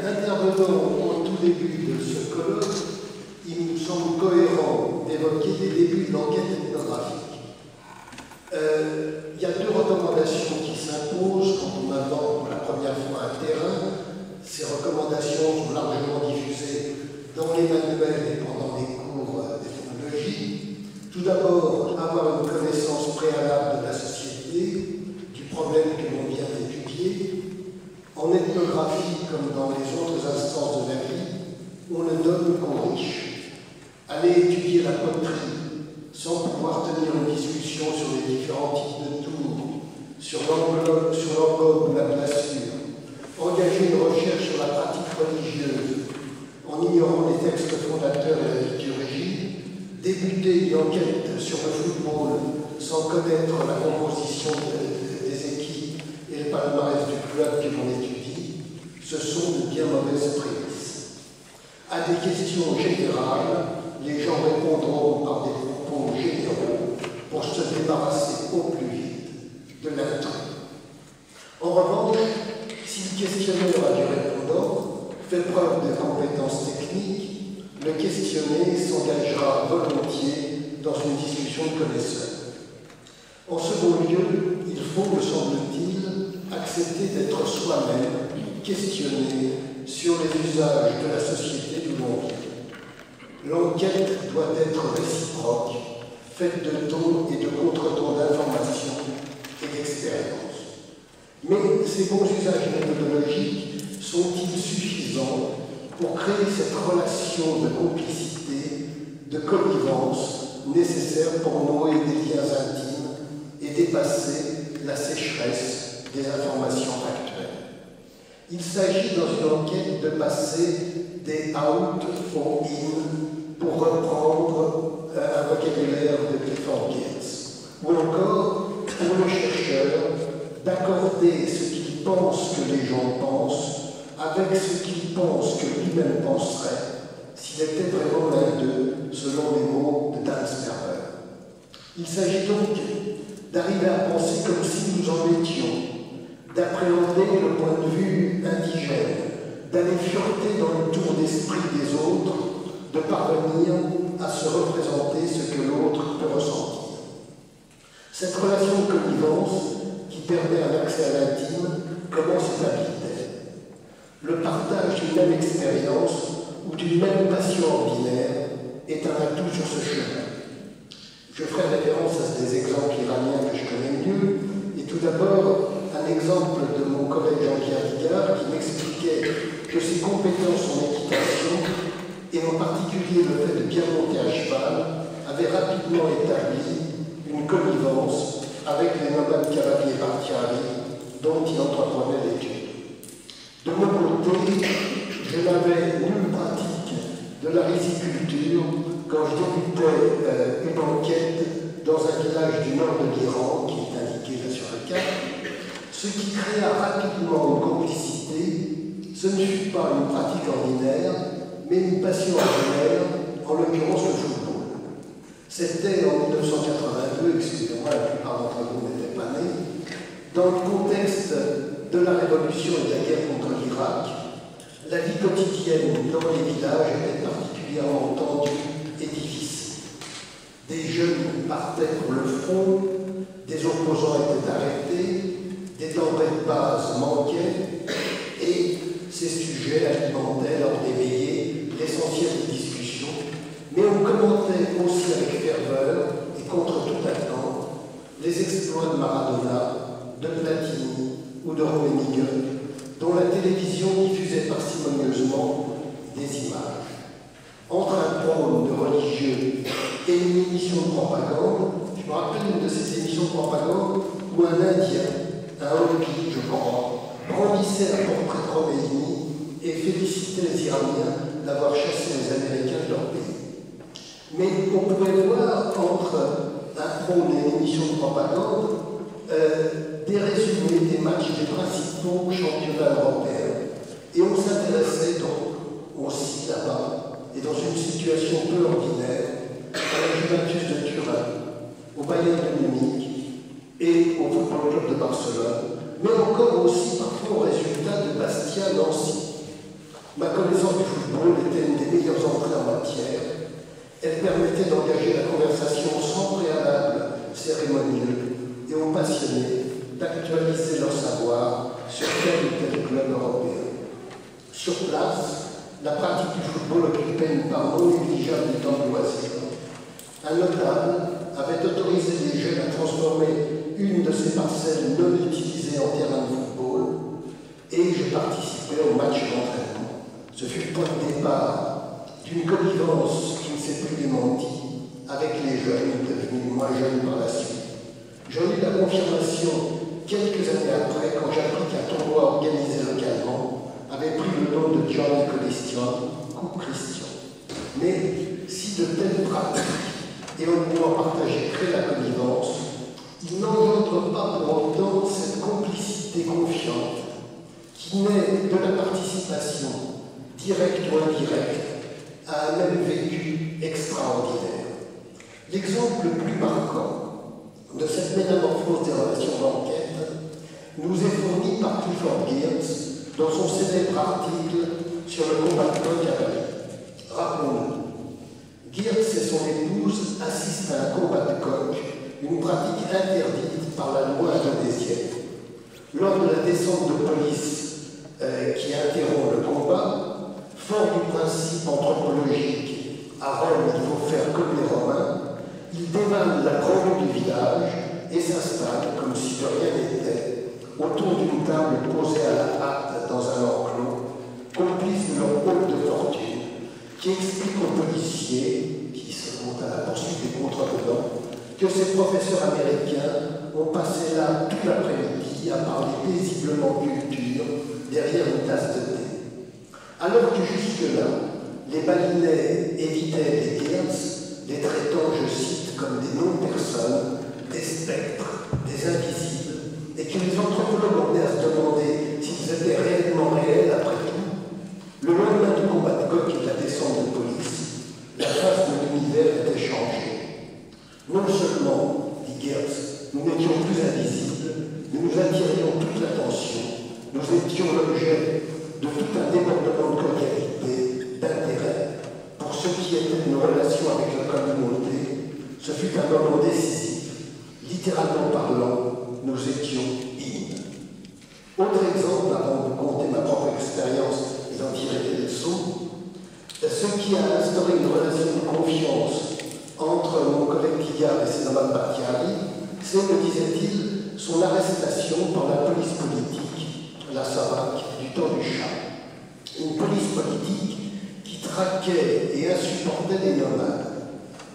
intervenant au tout début de ce colloque, il nous semble cohérent d'évoquer les débuts de l'enquête ethnographique. Il y a deux recommandations qui s'imposent quand on invente pour la première fois un terrain. Ces recommandations sont largement diffusées dans les manuels et pendant les cours d'ethnologie. Tout d'abord, avoir une connaissance préalable de la société, du problème que l'on vient d'étudier. En ethnographie, comme dans les autres instances de la vie, on ne donne qu'aux riches. Aller étudier la poterie sans pouvoir tenir une discussion sur les différents types de tours, sur l'encobe ou la glaçure, engager une recherche sur la pratique religieuse en ignorant les textes fondateurs et la liturgie, débuter une enquête sur le football sans connaître la composition des équipes et le palmarès du club que l'on étudie, ce sont de bien mauvaises prémices. À des questions générales, les gens répondront par des propos généraux pour se débarrasser au plus vite de l'intrus. En revanche, si le questionnaire du répondant fait preuve de compétences techniques, le questionné s'engagera volontiers dans une discussion de connaisseurs. En second lieu, il faut, me semble-t-il, accepter d'être soi-même questionné sur les usages de la société d'où l'on vient. L'enquête doit être réciproque, faite de tons et de contre-tons d'information et d'expérience. Mais ces bons usages méthodologiques sont-ils suffisants pour créer cette relation de complicité, de connivence nécessaire pour nouer des liens intimes et dépasser la sécheresse des informations factuelles? Il s'agit dans une enquête de passer des out aux in, pour reprendre un vocabulaire de Clifford Geertz, ou encore, pour le chercheur, d'accorder ce qu'il pense que les gens pensent avec ce qu'il pense que lui-même penserait s'il était vraiment l'un d'eux, selon les mots de Dan Sperber. Il s'agit donc d'arriver à penser comme si nous en étions, d'appréhender le point de vue indigène, d'aller fureter dans le tour d'esprit des autres, de parvenir à se représenter ce que l'autre peut ressentir. Cette relation de connivence qui permet un accès à l'intime, comment s'établit-elle? Le partage d'une même expérience ou d'une même passion ordinaire est un atout sur ce chemin. Je ferai référence à des exemples iraniens que je connais mieux, et tout d'abord un exemple de mon collègue Jean-Pierre Vigard qui m'expliquait que ses compétences en équitation, et en particulier le fait de bien monter à cheval, avaient rapidement établi une connivence avec les nomades cavaliers Bartiari dont il entreprenait l'étude. De mon côté, je n'avais nulle pratique de la riziculture quand je débutais une enquête dans un village du nord de l'Iran, qui est indiqué là sur la carte, ce qui créa rapidement une complicité. Ce ne fut pas une pratique ordinaire, mais une passion ordinaire, en l'occurrence le football. C'était en 1982, excusez-moi, la plupart d'entre vous n'étaient pas nés, dans le contexte de la révolution et de la guerre contre l'Irak, la vie quotidienne dans les villages était particulièrement tendue et difficile. Des jeunes partaient pour le front, des opposants étaient arrêtés, des denrées de base manquaient, et ces sujets alimentaient lors des veillées l'essentiel des discussions, mais on commentait aussi avec ferveur et contre toute attente les exploits de Maradona, de Platini ou de Rummenigge, dont la télévision diffusait parcimonieusement des images. Entre un prône de religieux et une émission de propagande, je me rappelle une de ces émissions de propagande où un Indien, un Hopi, je crois, brandissait un portrait de Khomeini et félicitait les Iraniens d'avoir chassé les Américains de leur pays. Mais on pouvait voir entre un prône et une émission de propagande des résumés des matchs des principaux championnats européens. Et on s'intéressait donc aussi là-bas, et dans une situation peu ordinaire, à la Juventus de Turin, au Bayern de Munich et au Football Club de Barcelone, mais encore aussi parfois au résultat de Bastia-Nancy. Ma connaissance du football était une des meilleures entrées en matière. Elle permettait d'engager la conversation sans préalable cérémonieux et aux passionnés d'actualiser leur savoir sur tel ou tel club européen. Sur place, la pratique du football occupait une part non négligeable du temps de loisir. Un notable avait autorisé les jeunes à transformer une de ces parcelles non utilisées en terrain de football et je participais au match d'entraînement. Ce fut le point de départ d'une connivence qui ne s'est plus démentie avec les jeunes devenus moins jeunes par la suite. J'en eus la confirmation quelques années après quand j'appris qu'un tournoi organisé localement avait pris le nom de Gianni Christian, Coupe Christian. Mais si de telles pratiques et au moins partagé crée la connivence, il n'engendre pas pour autant cette complicité confiante qui naît de la participation, directe ou indirecte, à un même vécu extraordinaire. L'exemple le plus marquant de cette métamorphose des relations d'enquête nous est fourni par Clifford Geertz dans son célèbre article sur le combat de coq à Paris. Rappelons-nous, Geertz et son épouse assistent à un combat de coq, une pratique interdite par la loi indonésienne. Lors de la descente de police qui interrompt le combat, fort du principe anthropologique à Rome il faut faire comme les Romains, il dévale la grande du village et s'installe, comme si de rien n'était, autour d'une table posée à la hâte dans un enclos, complice de leur hôte de fortune, qui explique aux policiers, qui se montent à la poursuite des contrevenants, que ces professeurs américains ont passé là tout l'après-midi à parler paisiblement culture derrière une tasse de thé. Alors que jusque-là, les balinais évitaient les Geertz, les traitant, je cite, comme des non-personnes, des spectres, des invisibles, et que les anthropologues ont à se demander s'ils étaient réellement réels après tout. Le lendemain du combat de coq et de la descente de police, la face de l'univers était changée. Non seulement, dit Geertz, nous n'étions plus invisibles, mais nous attirions toute l'attention. Nous étions l'objet de tout un débordement de cordialité, d'intérêt. Pour ce qui était de nos relations avec la communauté, ce fut un moment décisif. Littéralement parlant, nous étions in. Autre exemple, avant de conter ma propre expérience et d'en tirer des leçons, ce qui a instauré une relation de confiance entre mon collègue Guillard et Sénaman Bakhtiari, c'est, me disait-il, son arrestation par la police politique, la SAVAK, du temps du Shah. Une police politique qui traquait et insupportait les nomades.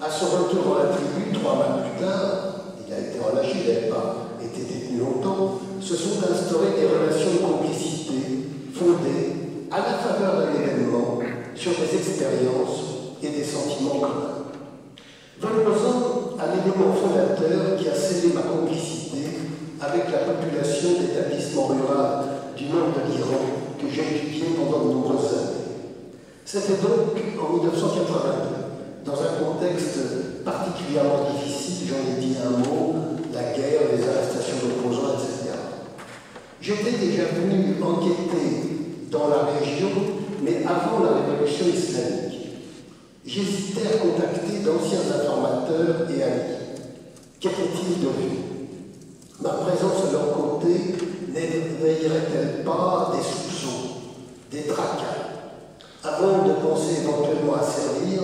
À son retour dans la tribu, 3 mois plus tard, il a été relâché, il n'avait pas été détenu longtemps, se sont instaurées des relations de complicité fondées à la faveur d'un événement sur des expériences et des sentiments communs. Venons-en à l'élément fondateur qui a scellé ma complicité avec la population d'établissements ruraux du nord de l'Iran que j'ai étudié pendant de nombreuses années. C'était donc en 1982, dans un contexte particulièrement difficile, j'en ai dit un mot, la guerre, les arrestations d'opposants, etc. J'étais déjà venu enquêter dans la région, mais avant la révolution islamique. J'hésitais à contacter d'anciens informateurs et amis. Qu'était-il devenu? Ma présence à leur côté n'éveillerait-elle pas des soupçons, des tracas? Avant de penser éventuellement à servir,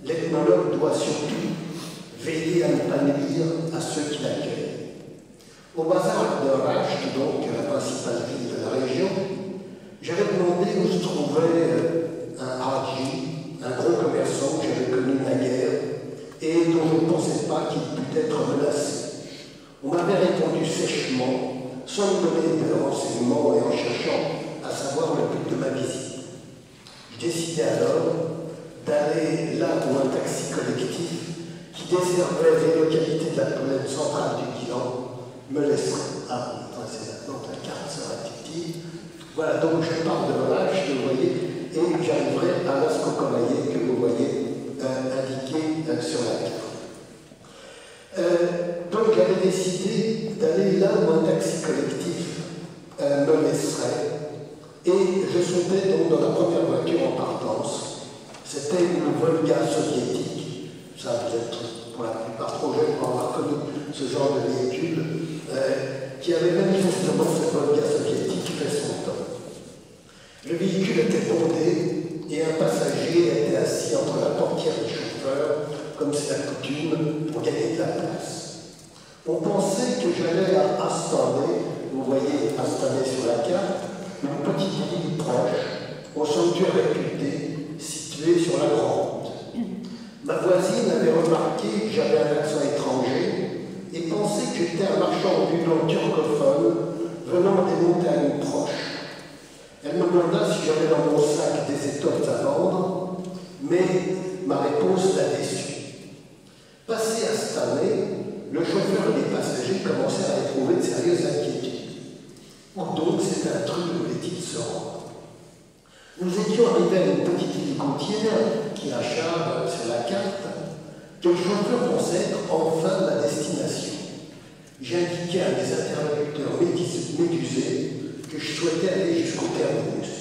l'ethnologue doit surtout veiller à ne pas nuire à ceux qui l'accueillent. Au bazar de Rasht, donc la principale ville de la région, j'avais demandé où se trouvait un haji, un gros commerçant que j'avais connu naguère et dont je ne pensais pas qu'il pût être menacé. On m'avait répondu sèchement, sans me donner de renseignements et en cherchant à savoir le but de ma visite. Je décidai alors d'aller là où un taxi collectif qui desservait les localités de la plaine centrale du Guilan me laisserait. Ah, c'est maintenant que la carte sera utile. Voilà, donc je pars de Rache, vous voyez, et j'arriverai à Las Cocomaye que vous voyez indiqué sur la carte. Donc j'avais décidé d'aller là où un taxi collectif me laisserait, et je sautais donc dans la première d'importance. C'était une Volga soviétique. Ça, vous êtes pour la plupart trop jeunes pour avoir connu ce genre de véhicule, qui avait manifestement, cette Volga soviétique, fait son temps. Le véhicule était bondé et un passager était assis entre la portière du chauffeur, comme c'est la coutume, pour gagner de la place. On pensait que j'allais à Astane, vous voyez Astane sur la carte, une petite ville proche, au sanctuaire réputé, situé sur la grande route. Ma voisine avait remarqué que j'avais un accent étranger et pensait que j'étais un marchand ambulant turcophone venant des montagnes proches. Elle me demanda si j'avais dans mon sac des étoffes à vendre, mais ma réponse l'a déçue. Passé à cette année, le chauffeur et les passagers commencèrent à éprouver de sérieuses inquiétudes. Où donc cet intrus voulait-il se rendre? Nous étions arrivés à une petite ville côtière qui achève sur la carte, que le chauffeur pensait être enfin ma destination. J'indiquai à mes interlocuteurs médusés que je souhaitais aller jusqu'au terminus.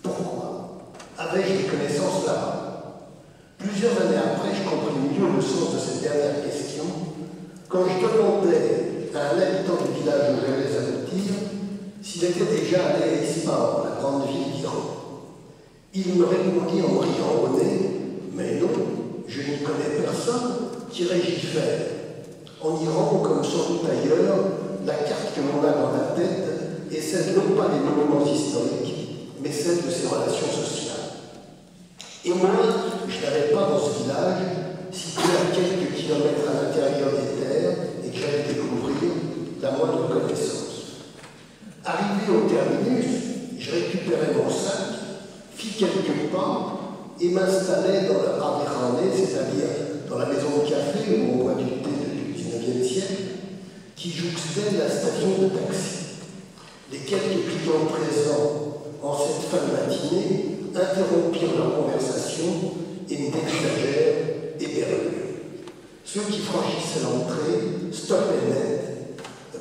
Pourquoi? Avais-je des connaissances là-bas? Plusieurs années après, je compris mieux le sens de cette dernière question quand je demandais à un habitant du village où j'allais aboutir s'il était déjà allé à Ispahan, la grande ville d'Iran. Il me répondit en riant au nez, mais non, je n'y connais personne, qu'irais-je y faire? En Iran, comme sans doute ailleurs, la carte que l'on a dans la tête est celle non pas des monuments historiques, mais celle de ses relations sociales. Et moi, je n'allais pas dans ce village, situé à quelques kilomètres à l'intérieur des terres, et que j'allais découvrir la moindre connaissance. Arrivé au terminus, je récupérais mon sac, fis quelques pas, et m'installais dans la Ravirane, c'est-à-dire dans la maison de café où on boit du thé depuis le XIXe siècle, qui jouxtait la station de taxi. Les quelques clients présents en cette fin de matinée interrompirent leur conversation et m'exagèrent éperdueux. Ceux qui franchissaient l'entrée stoppaient net,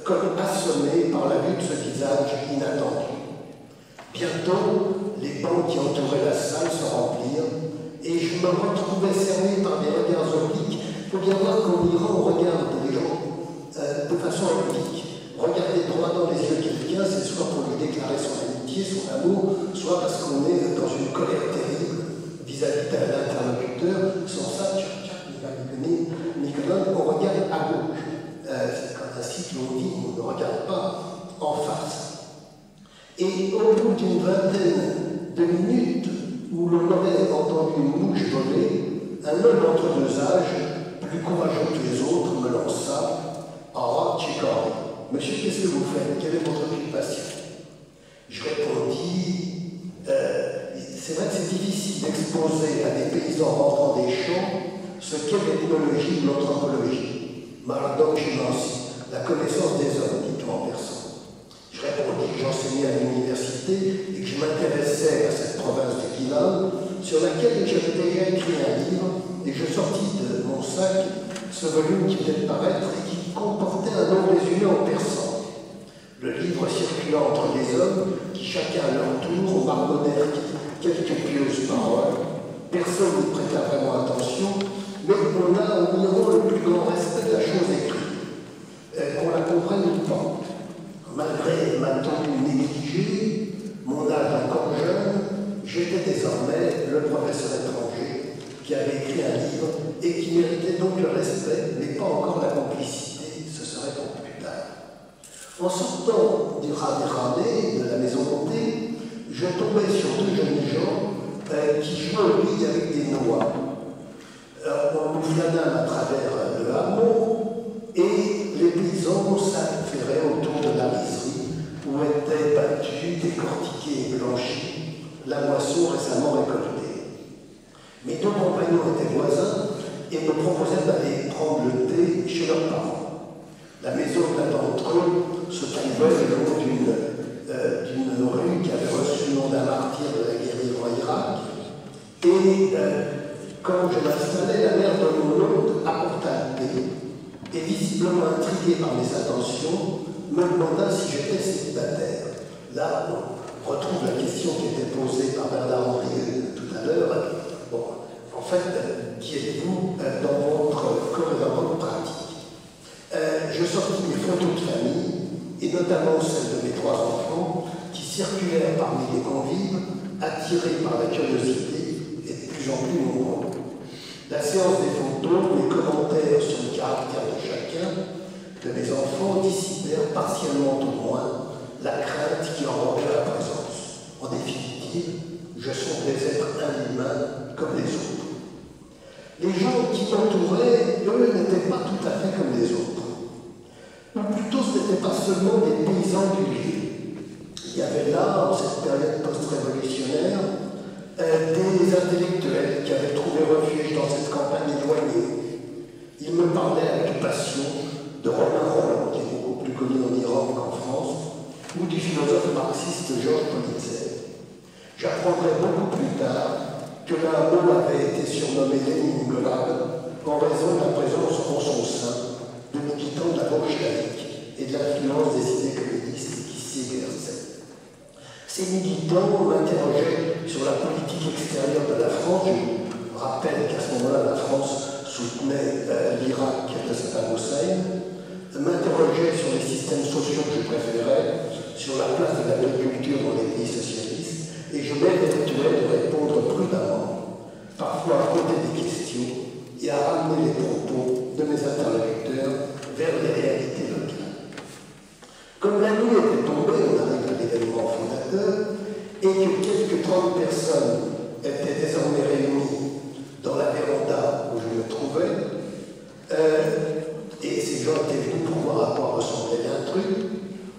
comme assommés par la vue de ce visage inattendu. Bientôt, les bancs qui entouraient la salle se remplirent et je me retrouvais cerné par des regards obliques. Il faut bien voir qu'en Iran, on regarde les gens de façon oblique. Regarder droit dans les yeux quelqu'un, c'est soit pour lui déclarer son amitié, son amour, soit parce qu'on est dans une colère terrible vis-à-vis de l'interlocuteur. Sans ça, on regarde à gauche. C'est comme ainsi que l'on dit, on ne regarde pas en face. Et au bout d'une vingtaine de minutes où l'on aurait entendu une mouche voler, un homme entre deux âges, plus courageux que les autres, me lança « Ah, Tchikori, monsieur, qu'est-ce que vous faites? Quelle est votre occupation ?» Je répondis c'est vrai que c'est difficile d'exposer à des paysans rentrant des champs ce qu'est l'ethnologie ou l'anthropologie. Maradon Chinansi, la connaissance des hommes, dit-on en persan. Je répondis que j'enseignais à l'université et que je m'intéressais à cette province de Gilan, sur laquelle j'avais déjà écrit un livre, et je sortis de mon sac ce volume qui venait de paraître et qui comportait un nom résumé en persan. Le livre circulant entre les hommes qui, chacun à leur tour, marmonnèrent quelques pieuses paroles. Personne n'y prêta vraiment attention, mais on a en Iran le plus grand respect de la chose écrite, qu'on la comprenne ou pas. Malgré ma tenue négligée, mon âge encore jeune, j'étais désormais le professeur étranger qui avait écrit un livre et qui méritait donc le respect, mais pas encore la complicité, ce serait pour plus tard. En sortant du Ravirane, de la maison montée, je tombais sur deux jeunes gens qui jouaient au billes avec des noix. On nous flânâmes à travers le hameau et les paysans s'affairaient autour de la rizerie où étaient battus, décortiqués et blanchis la moisson récemment récoltée. Mes deux compagnons étaient voisins et me proposèrent d'aller prendre le thé chez leurs parents. La maison d'un d'entre eux se trouvait le long d'une rue qui avait reçu le nom d'un martyr de la guerre en Irak. Et quand je m'installais, la mère de mon hôte apporta le thé et, visiblement intriguée par mes intentions, me demanda si j'étais célibataire. Là, on retrouve la question qui était posée par Bernard Henry tout à l'heure. notamment celle de mes 3 enfants, qui circulèrent parmi les convives, attirés par la curiosité et de plus en plus nombreux. La séance des photos, les commentaires sur le caractère de chacun de mes enfants dissipèrent partiellement au moins la crainte qui enrobait la présence. En définitive, je semblais être un humain comme les autres. Les gens qui m'entouraient, eux, n'étaient pas tout à fait comme les autres. Ou plutôt, ce n'étaient pas seulement des paysans du lieu. Il y avait là, en cette période post-révolutionnaire, des intellectuels qui avaient trouvé refuge dans cette campagne éloignée. Ils me parlaient avec passion de Romain Rolland, qui est beaucoup plus connu en Iran qu'en France, ou du philosophe marxiste Georges Ponitzer. J'apprendrai beaucoup plus tard que l'un d'eux avait été surnommé Léningrad en raison de la présence en son sein de militants de la gauche laïque et de l'influence des idées communistes qui s'y exerçaient. Ces militants m'interrogeaient sur la politique extérieure de la France. Je rappelle qu'à ce moment-là, la France soutenait l'Irak de Saddam Hussein, m'interrogeaient sur les systèmes sociaux que je préférais, sur la place de l'agriculture dans les pays socialistes, et je m'évertuais de répondre prudemment, parfois à poser des questions et à ramener les propos de mes interlocuteurs vers les réalités locales. Comme la nuit était tombée, on arrive à l'événement fondateur, et que quelques 30 personnes étaient désormais réunies dans la véranda où je me trouvais, et ces gens étaient venus pour voir à quoi ressemblait l'intrus,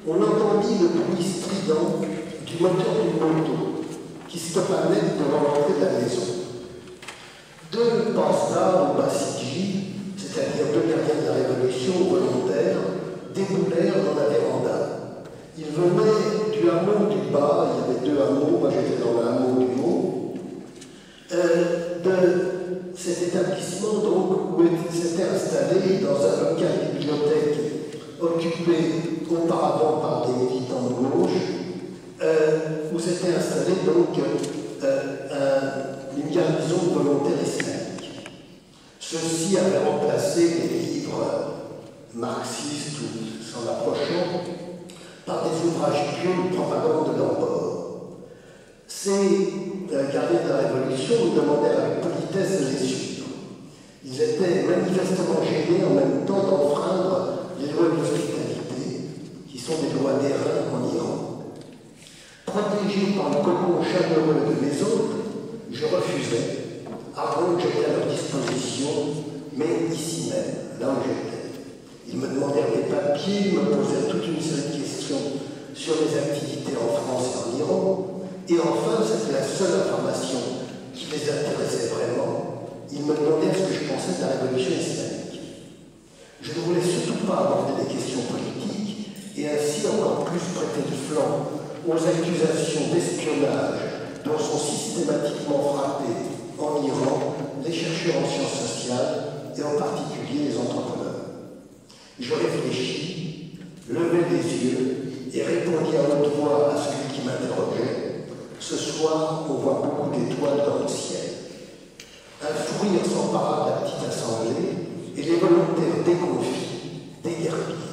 on entendit le bruit strident du moteur d'une moto qui stoppa net devant l'entrée de la maison. 2 Pasda ou Bassidji, c'est-à-dire 2 gardiens de la Révolution volontaires, déboulèrent dans la véranda. Ils venaient du hameau du bas, il y avait 2 hameaux, moi j'étais dans le hameau du haut, de cet établissement donc où s'était installé dans un local bibliothèque occupé auparavant par des militants de gauche, où s'était installée donc une garnison de volontaires islamiques. Ceux-ci avaient remplacé les livres marxistes ou s'en approchant par des ouvrages pieux de propagande de leur bord. Ces gardiens de la Révolution nous demandèrent avec politesse de les suivre. Ils étaient manifestement gênés en même temps d'enfreindre les lois d'hospitalité, qui sont des lois d'airain en Iran. Protégé par le cocon chaleureux de mes hôtes, je refusais, avant que j'étais à leur disposition, mais ici même, là où j'étais. Ils me demandèrent des papiers, me posèrent toute une série de questions sur les activités en France et en Iran, et enfin, c'était la seule information qui les intéressait vraiment. Ils me demandèrent ce que je pensais de la révolution islamique. Je ne voulais surtout pas aborder des questions politiques, et ainsi encore plus prêter du flanc aux accusations d'espionnage dont sont systématiquement frappés en Iran les chercheurs en sciences sociales et en particulier les entrepreneurs. Je réfléchis, levai les yeux et répondis à haute voix à celui qui m'interrogeait. Ce soir, on voit beaucoup d'étoiles dans le ciel. Un fou rire s'empara de la petite assemblée et les volontaires déconfits, déguerpirent.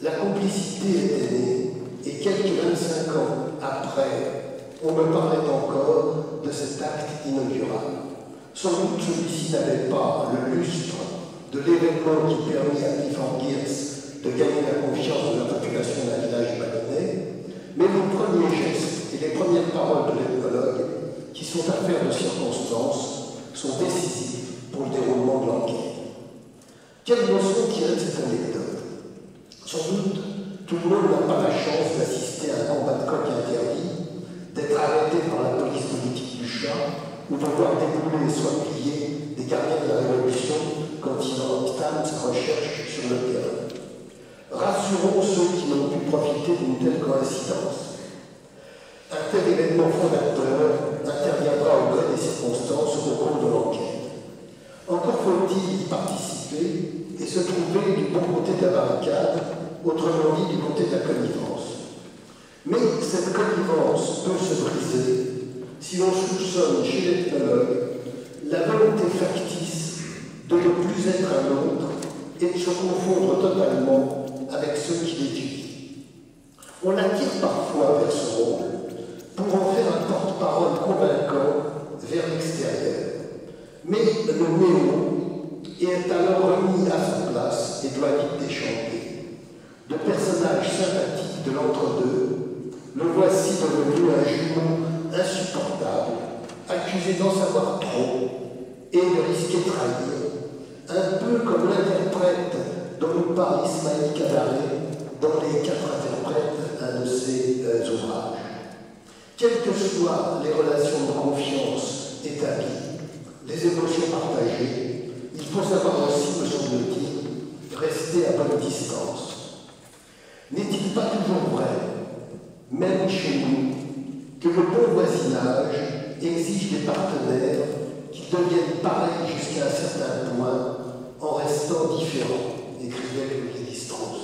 La complicité était née et quelques 25 ans après, on me parlait encore de cet acte inaugural. Sans doute celui-ci n'avait pas le lustre de l'événement qui permit à Clifford Geertz de gagner la confiance de la population d'un village balinais, mais les premiers gestes et les premières paroles de l'ethnologue, qui sont affaires de circonstances, sont décisifs pour le déroulement de l'enquête. Quelle leçon tirer de cette anecdote? Sans doute, tout le monde n'a pas la chance d'assister à un combat de coq interdit, d'être arrêté par la police politique du chat, ou de voir débouler et soit plier des gardiens de la Révolution quand il entame sa recherche sur le terrain. Rassurons ceux qui n'ont pu profiter d'une telle coïncidence. Un tel événement fondateur interviendra au gré des circonstances au cours de l'enquête. Encore faut-il y participer et se trouver du bon côté de la barricade, autrement dit du côté de la connivence. Mais cette connivence peut se briser si l'on soupçonne chez l'ethnologue la volonté factice de ne plus être un autre et de se confondre totalement avec ceux qui l'étudient. On l'attire parfois vers ce rôle pour en faire un porte-parole convaincant vers l'extérieur. Mais le néo est alors remis à sa place et doit vite déchanter. De personnage sympathique de l'entre-deux, le voici devenu un jumeau insupportable, accusé d'en savoir trop et de risquer de trahir, un peu comme l'interprète dont nous parle Ismaël Kadare dans Les 4 interprètes, un de ses ouvrages. Quelles que soient les relations de confiance établies, les émotions partagées, il faut savoir aussi, me semble-t-il, rester à bonne distance. N'est-il pas toujours vrai, même chez nous, que le bon voisinage exige des partenaires qui deviennent pareils jusqu'à un certain point en restant différents, écrivait Louis Lévi-Strauss.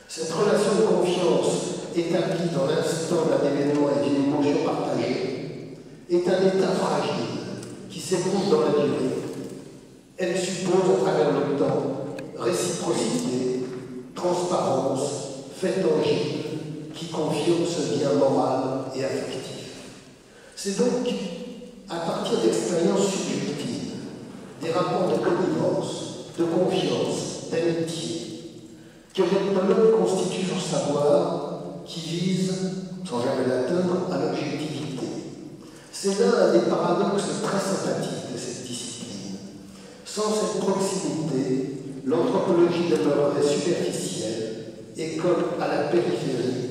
Cette relation de confiance établie dans l'instant d'un événement et d'une émotion partagée est un état fragile qui s'écoule dans la durée. Elle suppose à travers le temps réciprocité, transparence, fait tangible qui confirme ce lien moral et affectif. C'est donc à partir d'expériences subjectives, des rapports de connivence, de confiance, d'amitié, que l'ethnologue constitue son savoir qui vise, sans jamais l'atteindre, à l'objectivité. C'est là un des paradoxes très sympathiques de cette discipline. Sans cette proximité, l'anthropologie demeurerait superficielle et comme à la périphérie